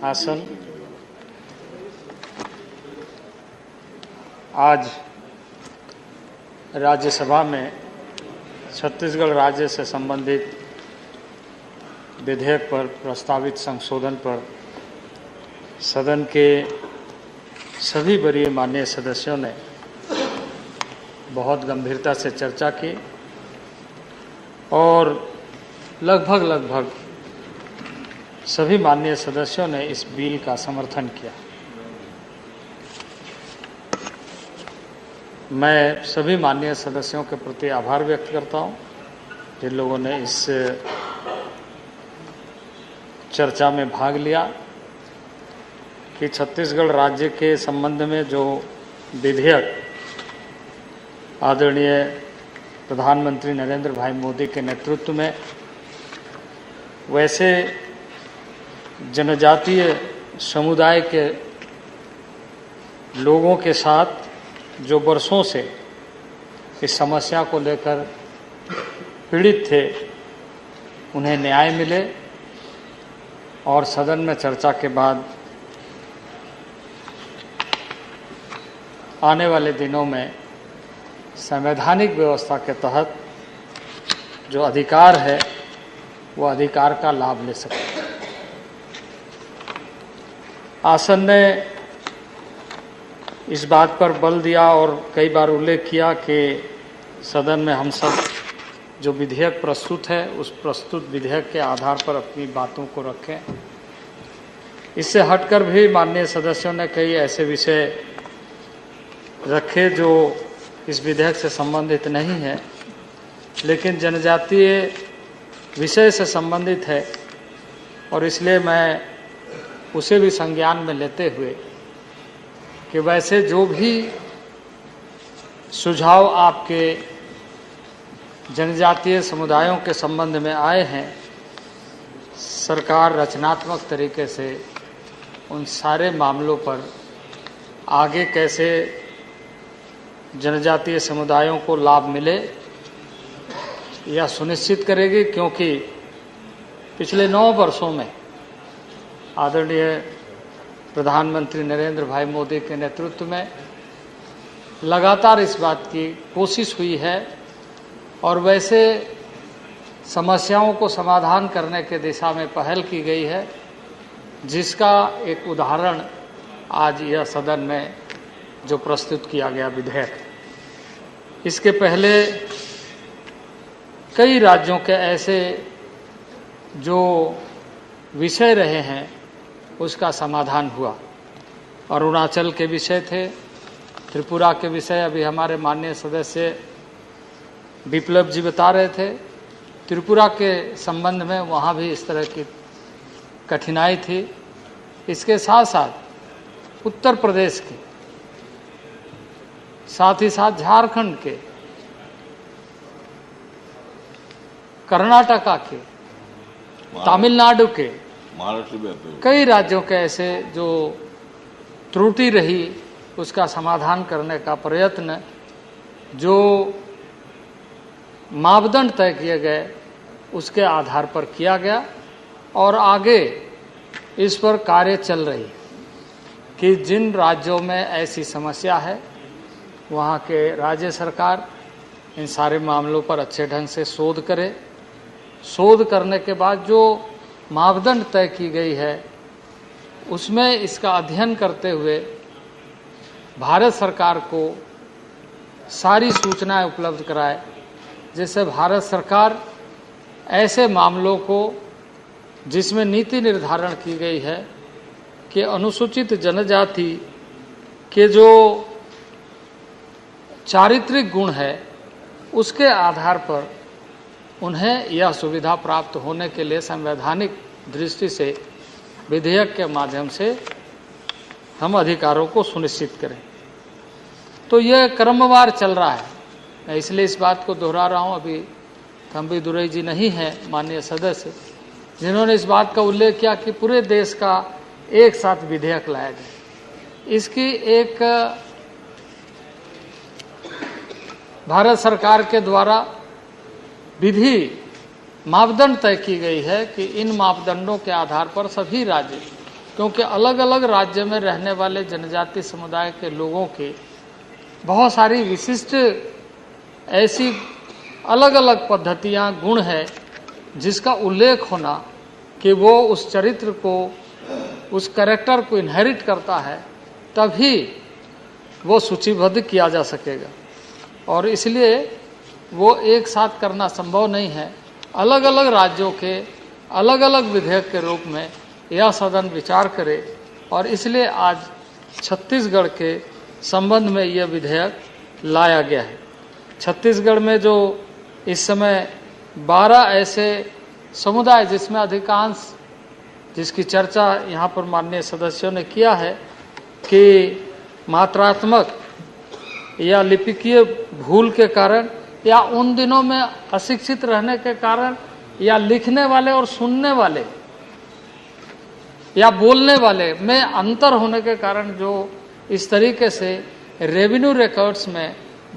आसन। आज राज्यसभा में छत्तीसगढ़ राज्य से संबंधित विधेयक पर प्रस्तावित संशोधन पर सदन के सभी वरीय माननीय सदस्यों ने बहुत गंभीरता से चर्चा की और लगभग सभी माननीय सदस्यों ने इस बिल का समर्थन किया। मैं सभी माननीय सदस्यों के प्रति आभार व्यक्त करता हूं जिन लोगों ने इस चर्चा में भाग लिया कि छत्तीसगढ़ राज्य के संबंध में जो विधेयक आदरणीय प्रधानमंत्री नरेंद्र भाई मोदी के नेतृत्व में वैसे जनजातीय समुदाय के लोगों के साथ जो वर्षों से इस समस्या को लेकर पीड़ित थे उन्हें न्याय मिले और सदन में चर्चा के बाद आने वाले दिनों में संवैधानिक व्यवस्था के तहत जो अधिकार है वो अधिकार का लाभ ले सके। आसन ने इस बात पर बल दिया और कई बार उल्लेख किया कि सदन में हम सब जो विधेयक प्रस्तुत है उस प्रस्तुत विधेयक के आधार पर अपनी बातों को रखें। इससे हटकर भी माननीय सदस्यों ने कई ऐसे विषय रखे जो इस विधेयक से संबंधित नहीं है लेकिन जनजातीय विषय से संबंधित है और इसलिए मैं उसे भी संज्ञान में लेते हुए कि वैसे जो भी सुझाव आपके जनजातीय समुदायों के संबंध में आए हैं सरकार रचनात्मक तरीके से उन सारे मामलों पर आगे कैसे जनजातीय समुदायों को लाभ मिले यह सुनिश्चित करेगी, क्योंकि पिछले 9 वर्षों में आदरणीय प्रधानमंत्री नरेंद्र भाई मोदी के नेतृत्व में लगातार इस बात की कोशिश हुई है और वैसे समस्याओं को समाधान करने के दिशा में पहल की गई है जिसका एक उदाहरण आज यह सदन में जो प्रस्तुत किया गया विधेयक है। इसके पहले कई राज्यों के ऐसे जो विषय रहे हैं उसका समाधान हुआ। अरुणाचल के विषय थे, त्रिपुरा के विषय अभी हमारे माननीय सदस्य विप्लव जी बता रहे थे। त्रिपुरा के संबंध में वहाँ भी इस तरह की कठिनाई थी। इसके साथ साथ उत्तर प्रदेश के साथ ही साथ झारखंड के, कर्नाटका के, तमिलनाडु के, कई राज्यों के ऐसे जो त्रुटि रही उसका समाधान करने का प्रयत्न, जो मापदंड तय किए गए उसके आधार पर किया गया और आगे इस पर कार्य चल रही है कि जिन राज्यों में ऐसी समस्या है वहाँ के राज्य सरकार इन सारे मामलों पर अच्छे ढंग से शोध करे। शोध करने के बाद जो मापदंड तय की गई है उसमें इसका अध्ययन करते हुए भारत सरकार को सारी सूचनाएं उपलब्ध कराए, जिससे भारत सरकार ऐसे मामलों को जिसमें नीति निर्धारण की गई है कि अनुसूचित जनजाति के जो चारित्रिक गुण है उसके आधार पर उन्हें यह सुविधा प्राप्त होने के लिए संवैधानिक दृष्टि से विधेयक के माध्यम से हम अधिकारों को सुनिश्चित करें। तो यह क्रमवार चल रहा है। मैं इसलिए इस बात को दोहरा रहा हूँ। अभी थम्बी दुरई जी नहीं हैं माननीय सदस्य जिन्होंने इस बात का उल्लेख किया कि पूरे देश का एक साथ विधेयक लाया जाए। इसकी एक भारत सरकार के द्वारा विधि मापदंड तय की गई है कि इन मापदंडों के आधार पर सभी राज्य क्योंकि अलग अलग राज्य में रहने वाले जनजाति समुदाय के लोगों की बहुत सारी विशिष्ट ऐसी अलग अलग पद्धतियाँ, गुण है जिसका उल्लेख होना कि वो उस चरित्र को, उस कैरेक्टर को इनहेरिट करता है, तभी वो सूचीबद्ध किया जा सकेगा। और इसलिए वो एक साथ करना संभव नहीं है। अलग अलग राज्यों के अलग अलग विधेयक के रूप में यह सदन विचार करे, और इसलिए आज छत्तीसगढ़ के संबंध में यह विधेयक लाया गया है। छत्तीसगढ़ में जो इस समय 12 ऐसे समुदाय, जिसमें अधिकांश, जिसकी चर्चा यहाँ पर माननीय सदस्यों ने किया है कि मात्रात्मक या लिपिकीय भूल के कारण या उन दिनों में अशिक्षित रहने के कारण या लिखने वाले और सुनने वाले या बोलने वाले में अंतर होने के कारण जो इस तरीके से रेवेन्यू रिकॉर्ड्स में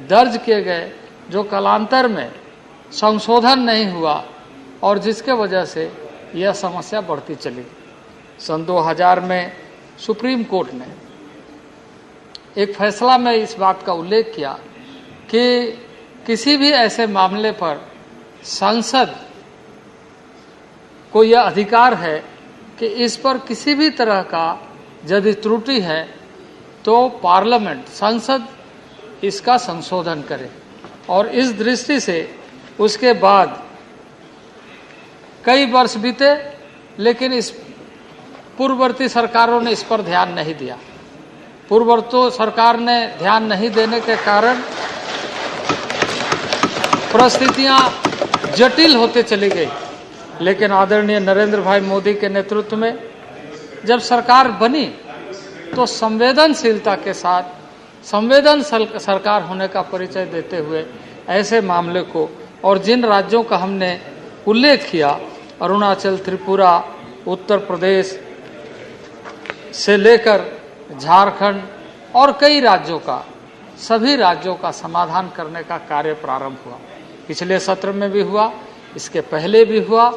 दर्ज किए गए, जो कालांतर में संशोधन नहीं हुआ और जिसके वजह से यह समस्या बढ़ती चली। सन 2000 में सुप्रीम कोर्ट ने एक फैसला में इस बात का उल्लेख किया कि किसी भी ऐसे मामले पर संसद को यह अधिकार है कि इस पर किसी भी तरह का यदि त्रुटि है तो पार्लियामेंट, संसद इसका संशोधन करे। और इस दृष्टि से उसके बाद कई वर्ष बीते, लेकिन इस पूर्ववर्ती सरकारों ने इस पर ध्यान नहीं दिया। पूर्ववर्ती सरकार ने ध्यान नहीं देने के कारण परिस्थितियां जटिल होते चली गई। लेकिन आदरणीय नरेंद्र भाई मोदी के नेतृत्व में जब सरकार बनी तो संवेदनशीलता के साथ संवेदनशील सरकार होने का परिचय देते हुए ऐसे मामले को, और जिन राज्यों का हमने उल्लेख किया, अरुणाचल, त्रिपुरा, उत्तर प्रदेश से लेकर झारखंड और कई राज्यों का, सभी राज्यों का समाधान करने का कार्य प्रारंभ हुआ। पिछले सत्र में भी हुआ, इसके पहले भी हुआ,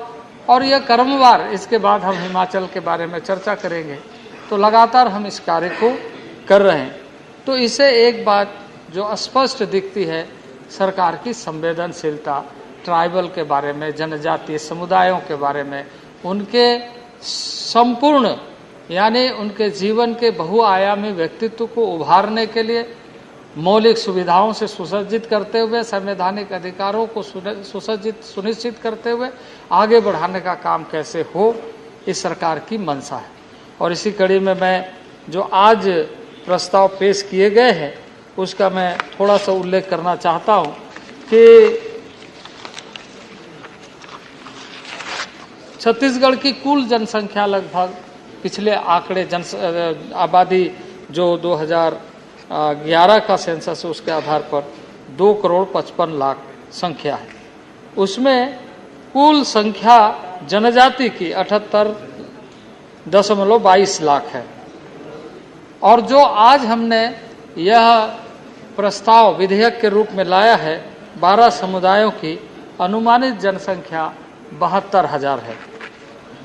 और यह क्रमवार, इसके बाद हम हिमाचल के बारे में चर्चा करेंगे। तो लगातार हम इस कार्य को कर रहे हैं। तो इसे एक बात जो स्पष्ट दिखती है, सरकार की संवेदनशीलता ट्राइबल के बारे में, जनजातीय समुदायों के बारे में, उनके संपूर्ण यानी उनके जीवन के बहुआयामी व्यक्तित्व को उभारने के लिए मौलिक सुविधाओं से सुसज्जित करते हुए, संवैधानिक अधिकारों को सुनिश्चित करते हुए आगे बढ़ाने का काम कैसे हो, इस सरकार की मंशा है। और इसी कड़ी में मैं जो आज प्रस्ताव पेश किए गए हैं उसका मैं थोड़ा सा उल्लेख करना चाहता हूं कि छत्तीसगढ़ की कुल जनसंख्या लगभग, पिछले आंकड़े आबादी जो 2011 का सेंसस है उसके आधार पर 2,55,00,000 संख्या है। उसमें कुल संख्या जनजाति की 78.22 लाख है। और जो आज हमने यह प्रस्ताव विधेयक के रूप में लाया है, 12 समुदायों की अनुमानित जनसंख्या 72,000 है।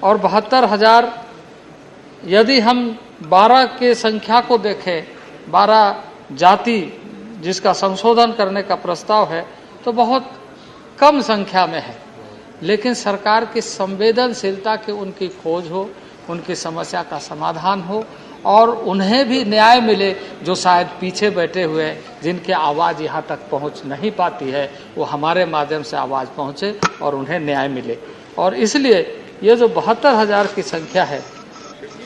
और 72,000 यदि हम 12 के संख्या को देखें, 12 जाति जिसका संशोधन करने का प्रस्ताव है, तो बहुत कम संख्या में है। लेकिन सरकार की संवेदनशीलता की उनकी खोज हो, उनकी समस्या का समाधान हो और उन्हें भी न्याय मिले, जो शायद पीछे बैठे हुए जिनके आवाज़ यहाँ तक पहुँच नहीं पाती है, वो हमारे माध्यम से आवाज़ पहुँचे और उन्हें न्याय मिले। और इसलिए ये जो 72,000 की संख्या है,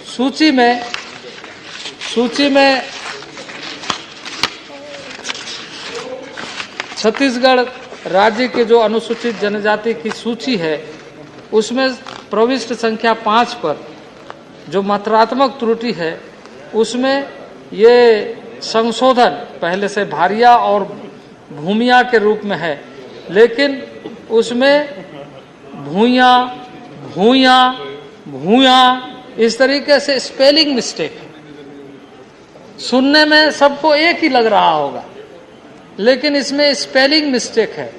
सूची में छत्तीसगढ़ राज्य के जो अनुसूचित जनजाति की सूची है उसमें प्रविष्ट संख्या 5 पर जो मात्रात्मक त्रुटि है उसमें ये संशोधन पहले से भारिया और भूमिया के रूप में है, लेकिन उसमें भूया इस तरीके से स्पेलिंग मिस्टेक है। सुनने में सबको एक ही लग रहा होगा, लेकिन इसमें स्पेलिंग मिस्टेक है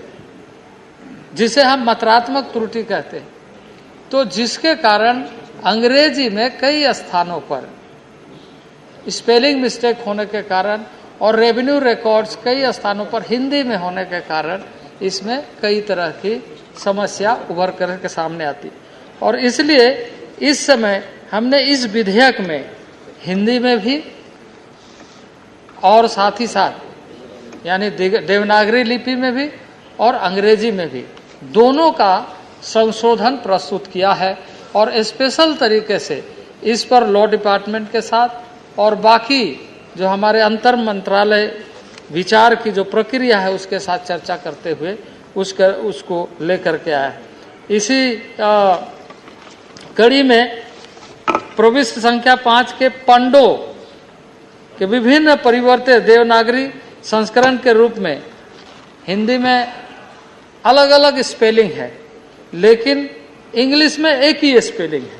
जिसे हम मात्रात्मक त्रुटि कहते हैं। तो जिसके कारण अंग्रेजी में कई स्थानों पर स्पेलिंग मिस्टेक होने के कारण और रेवेन्यू रिकॉर्ड्स कई स्थानों पर हिंदी में होने के कारण इसमें कई तरह की समस्या उभर कर के सामने आती। और इसलिए इस समय हमने इस विधेयक में हिंदी में भी और साथ ही साथ यानी देवनागरी लिपि में भी और अंग्रेजी में भी दोनों का संशोधन प्रस्तुत किया है और स्पेशल तरीके से इस पर लॉ डिपार्टमेंट के साथ और बाकी जो हमारे अंतर मंत्रालय विचार की जो प्रक्रिया है उसके साथ चर्चा करते हुए उसको लेकर के आया है। इसी कड़ी में प्रविष्टि संख्या 5 के पंडो के विभिन्न परिवर्तित देवनागरी संस्करण के रूप में हिंदी में अलग अलग स्पेलिंग है, लेकिन इंग्लिश में एक ही स्पेलिंग है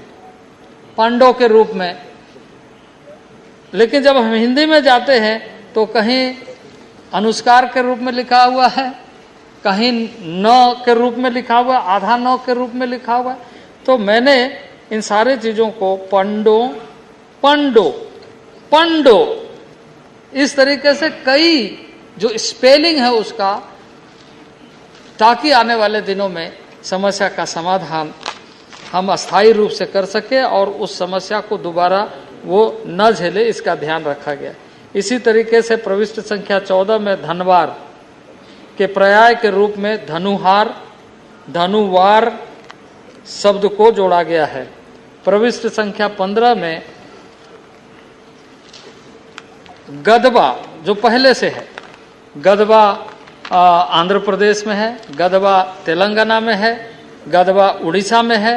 पंडो के रूप में। लेकिन जब हम हिंदी में जाते हैं तो कहीं अनुस्कार के रूप में लिखा हुआ है, कहीं न के रूप में लिखा हुआ है, आधा न के रूप में लिखा हुआ है। तो मैंने इन सारे चीज़ों को पंडो पंडो पंडो इस तरीके से कई जो स्पेलिंग है उसका, ताकि आने वाले दिनों में समस्या का समाधान हम अस्थायी रूप से कर सके और उस समस्या को दोबारा वो न झेले, इसका ध्यान रखा गया। इसी तरीके से प्रविष्टि संख्या 14 में धनवार के पर्याय के रूप में धनुहार धनुवार शब्द को जोड़ा गया है। प्रविष्टि संख्या 15 में गदबा जो पहले से है, गदबा आंध्र प्रदेश में है, गदबा तेलंगाना में है, गदबा उड़ीसा में है,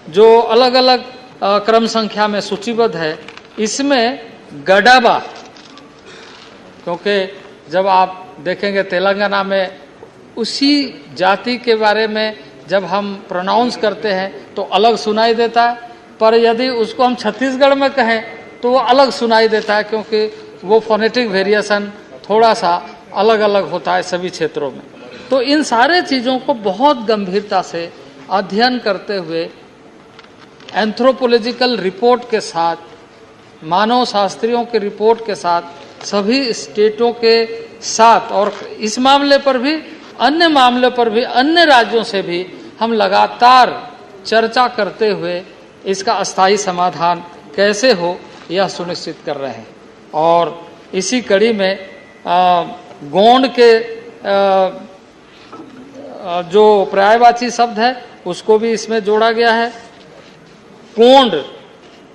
जो अलग अलग क्रम संख्या में सूचीबद्ध है। इसमें गडाबा, क्योंकि जब आप देखेंगे तेलंगाना में उसी जाति के बारे में जब हम प्रोनाउंस करते हैं तो अलग सुनाई देता है, पर यदि उसको हम छत्तीसगढ़ में कहें तो वो अलग सुनाई देता है, क्योंकि वो फोनेटिक वेरिएशन थोड़ा सा अलग अलग होता है सभी क्षेत्रों में। तो इन सारे चीज़ों को बहुत गंभीरता से अध्ययन करते हुए एंथ्रोपोलॉजिकल रिपोर्ट के साथ, मानव शास्त्रियों के रिपोर्ट के साथ, सभी स्टेटों के साथ और इस मामले पर भी अन्य मामले पर भी अन्य राज्यों से भी हम लगातार चर्चा करते हुए इसका अस्थायी समाधान कैसे हो यह सुनिश्चित कर रहे हैं। और इसी कड़ी में गोंड के जो पर्यायवाची शब्द है उसको भी इसमें जोड़ा गया है। कोंड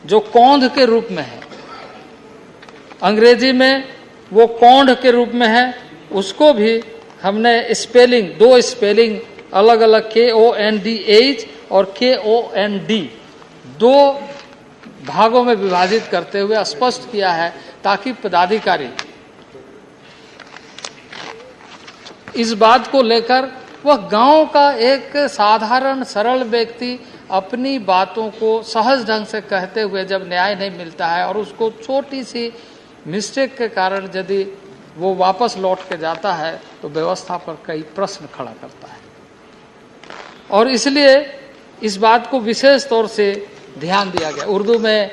जो कौंध के रूप में है, अंग्रेजी में वो कौंड के रूप में है, उसको भी हमने स्पेलिंग, दो स्पेलिंग अलग अलग KONDH और KOND दो भागों में विभाजित करते हुए स्पष्ट किया है, ताकि पदाधिकारी इस बात को लेकर वह गांव का एक साधारण सरल व्यक्ति अपनी बातों को सहज ढंग से कहते हुए जब न्याय नहीं मिलता है और उसको छोटी सी मिस्टेक के कारण यदि वो वापस लौट के जाता है तो व्यवस्था पर कई प्रश्न खड़ा करता है। और इसलिए इस बात को विशेष तौर से ध्यान दिया गया। उर्दू में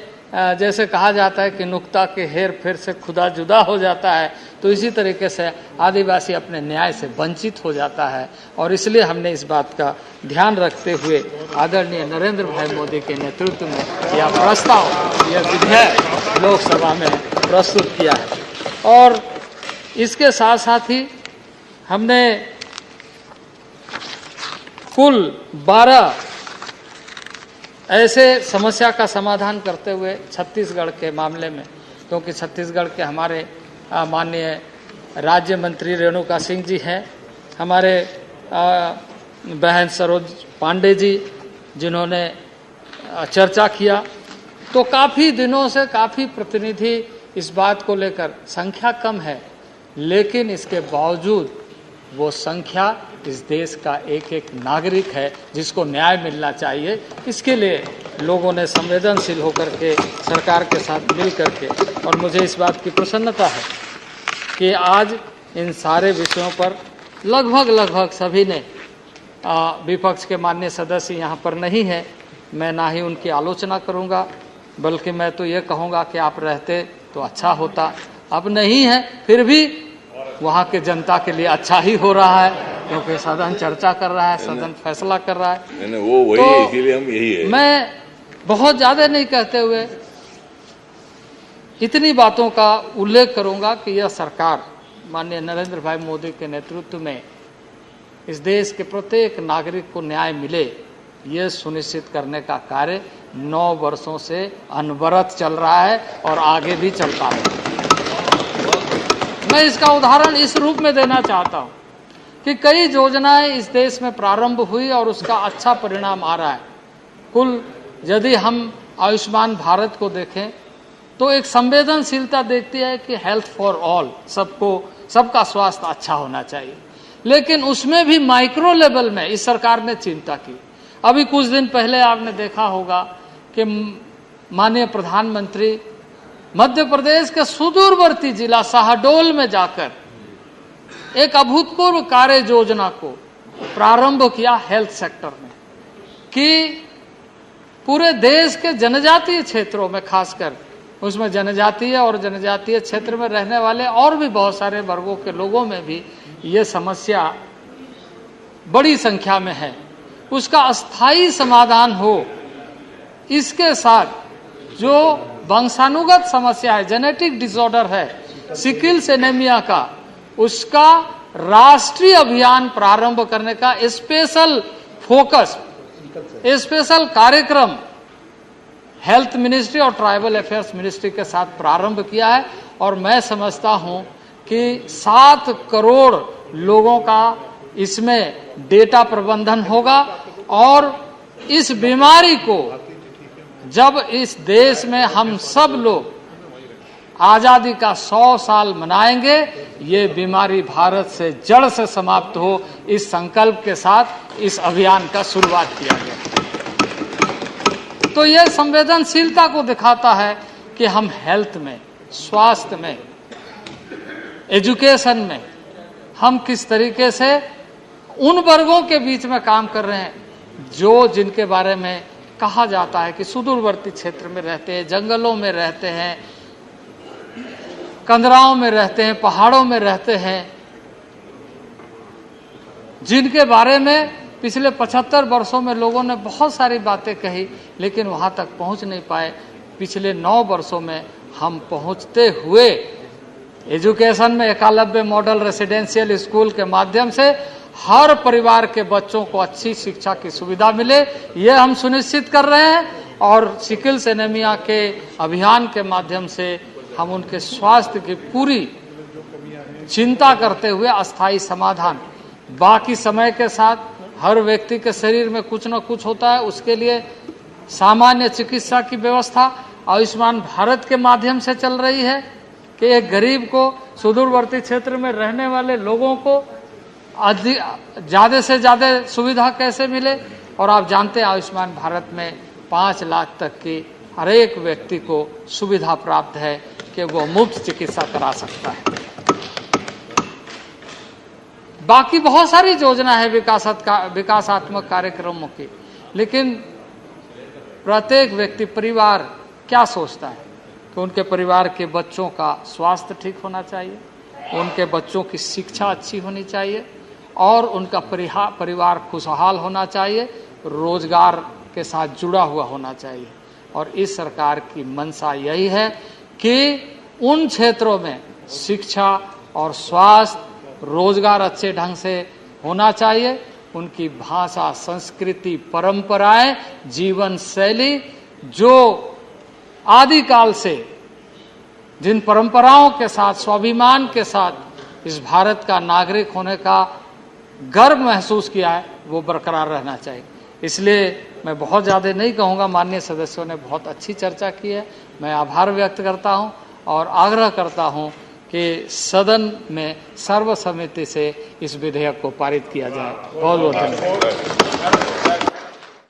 जैसे कहा जाता है कि नुक्ता के हेर फेर से खुदा जुदा हो जाता है, तो इसी तरीके से आदिवासी अपने न्याय से वंचित हो जाता है। और इसलिए हमने इस बात का ध्यान रखते हुए आदरणीय नरेंद्र भाई मोदी के नेतृत्व में यह प्रस्ताव, यह विधेयक लोकसभा में प्रस्तुत किया है। और इसके साथ साथ ही हमने कुल 12 ऐसे समस्या का समाधान करते हुए छत्तीसगढ़ के मामले में, क्योंकि छत्तीसगढ़ के हमारे माननीय राज्य मंत्री रेणुका सिंह जी हैं, हमारे बहन सरोज पांडे जी जिन्होंने चर्चा किया, तो काफ़ी दिनों से काफ़ी प्रतिनिधि इस बात को लेकर, संख्या कम है लेकिन इसके बावजूद वो संख्या इस देश का एक एक नागरिक है जिसको न्याय मिलना चाहिए। इसके लिए लोगों ने संवेदनशील होकर के सरकार के साथ मिल करके, और मुझे इस बात की प्रसन्नता है कि आज इन सारे विषयों पर लगभग सभी ने, विपक्ष के माननीय सदस्य यहाँ पर नहीं है मैं ना ही उनकी आलोचना करूंगा, बल्कि मैं तो ये कहूंगा कि आप रहते तो अच्छा होता। अब नहीं है, फिर भी वहाँ के जनता के लिए अच्छा ही हो रहा है, क्योंकि सदन चर्चा कर रहा है, सदन फैसला कर रहा है। वो वही है, इसीलिए हम यही है। मैं बहुत ज्यादा नहीं कहते हुए इतनी बातों का उल्लेख करूंगा कि यह सरकार माननीय नरेंद्र भाई मोदी के नेतृत्व में इस देश के प्रत्येक नागरिक को न्याय मिले, यह सुनिश्चित करने का कार्य 9 वर्षों से अनवरत चल रहा है और आगे भी चलता है। मैं इसका उदाहरण इस रूप में देना चाहता हूं कि कई योजनाएं इस देश में प्रारंभ हुई और उसका अच्छा परिणाम आ रहा है। कुल यदि हम आयुष्मान भारत को देखें तो एक संवेदनशीलता देखती है कि हेल्थ फॉर ऑल, सबका स्वास्थ्य अच्छा होना चाहिए, लेकिन उसमें भी माइक्रो लेवल में इस सरकार ने चिंता की। अभी कुछ दिन पहले आपने देखा होगा कि माननीय प्रधानमंत्री मध्य प्रदेश के सुदूरवर्ती जिला शहडोल में जाकर एक अभूतपूर्व कार्य योजना को प्रारंभ किया हेल्थ सेक्टर में, कि पूरे देश के जनजातीय क्षेत्रों में, खासकर उसमें जनजातीय और जनजातीय क्षेत्र में रहने वाले और भी बहुत सारे वर्गों के लोगों में भी ये समस्या बड़ी संख्या में है, उसका अस्थायी समाधान हो। इसके साथ जो वंशानुगत समस्या है, जेनेटिक डिसऑर्डर है, सिकिल्स एनीमिया का, उसका राष्ट्रीय अभियान प्रारंभ करने का स्पेशल फोकस, स्पेशल कार्यक्रम हेल्थ मिनिस्ट्री और ट्राइबल अफेयर्स मिनिस्ट्री के साथ प्रारंभ किया है। और मैं समझता हूं कि 7 करोड़ लोगों का इसमें डेटा प्रबंधन होगा और इस बीमारी को जब इस देश में हम सब लोग आजादी का 100 साल मनाएंगे, ये बीमारी भारत से जड़ से समाप्त हो, इस संकल्प के साथ इस अभियान का शुरुआत किया गया। तो यह संवेदनशीलता को दिखाता है कि हम हेल्थ में, स्वास्थ्य में, एजुकेशन में हम किस तरीके से उन वर्गों के बीच में काम कर रहे हैं जो जिनके बारे में कहा जाता है कि सुदूरवर्ती क्षेत्र में रहते हैं, जंगलों में रहते हैं, कंदराओं में रहते हैं, पहाड़ों में रहते हैं, जिनके बारे में पिछले 75 वर्षों में लोगों ने बहुत सारी बातें कही, लेकिन वहां तक पहुंच नहीं पाए। पिछले 9 वर्षों में हम पहुंचते हुए एजुकेशन में एकलव्य मॉडल रेसिडेंशियल स्कूल के माध्यम से हर परिवार के बच्चों को अच्छी शिक्षा की सुविधा मिले, ये हम सुनिश्चित कर रहे हैं। और सिकिल्स एनीमिया के अभियान के माध्यम से हम उनके स्वास्थ्य की पूरी चिंता करते हुए अस्थायी समाधान, बाकी समय के साथ हर व्यक्ति के शरीर में कुछ न कुछ होता है, उसके लिए सामान्य चिकित्सा की व्यवस्था आयुष्मान भारत के माध्यम से चल रही है कि एक गरीब को, सुदूरवर्ती क्षेत्र में रहने वाले लोगों को ज़्यादा से ज़्यादा सुविधा कैसे मिले। और आप जानते हैं आयुष्मान भारत में 5 लाख तक की हर एक व्यक्ति को सुविधा प्राप्त है कि वो मुफ्त चिकित्सा करा सकता है। बाकी बहुत सारी योजना है विकासात्मक कार्यक्रमों की, लेकिन प्रत्येक व्यक्ति, परिवार क्या सोचता है कि उनके परिवार के बच्चों का स्वास्थ्य ठीक होना चाहिए, उनके बच्चों की शिक्षा अच्छी होनी चाहिए और उनका परिवार खुशहाल होना चाहिए, रोजगार के साथ जुड़ा हुआ होना चाहिए। और इस सरकार की मंशा यही है कि उन क्षेत्रों में शिक्षा और स्वास्थ्य, रोजगार अच्छे ढंग से होना चाहिए, उनकी भाषा, संस्कृति, परंपराएं, जीवन शैली, जो आदिकाल से जिन परंपराओं के साथ, स्वाभिमान के साथ इस भारत का नागरिक होने का गर्व महसूस किया है, वो बरकरार रहना चाहिए। इसलिए मैं बहुत ज़्यादा नहीं कहूँगा, माननीय सदस्यों ने बहुत अच्छी चर्चा की है। मैं आभार व्यक्त करता हूँ और आग्रह करता हूँ कि सदन में सर्वसम्मति से इस विधेयक को पारित किया जाए। बहुत बहुत धन्यवाद।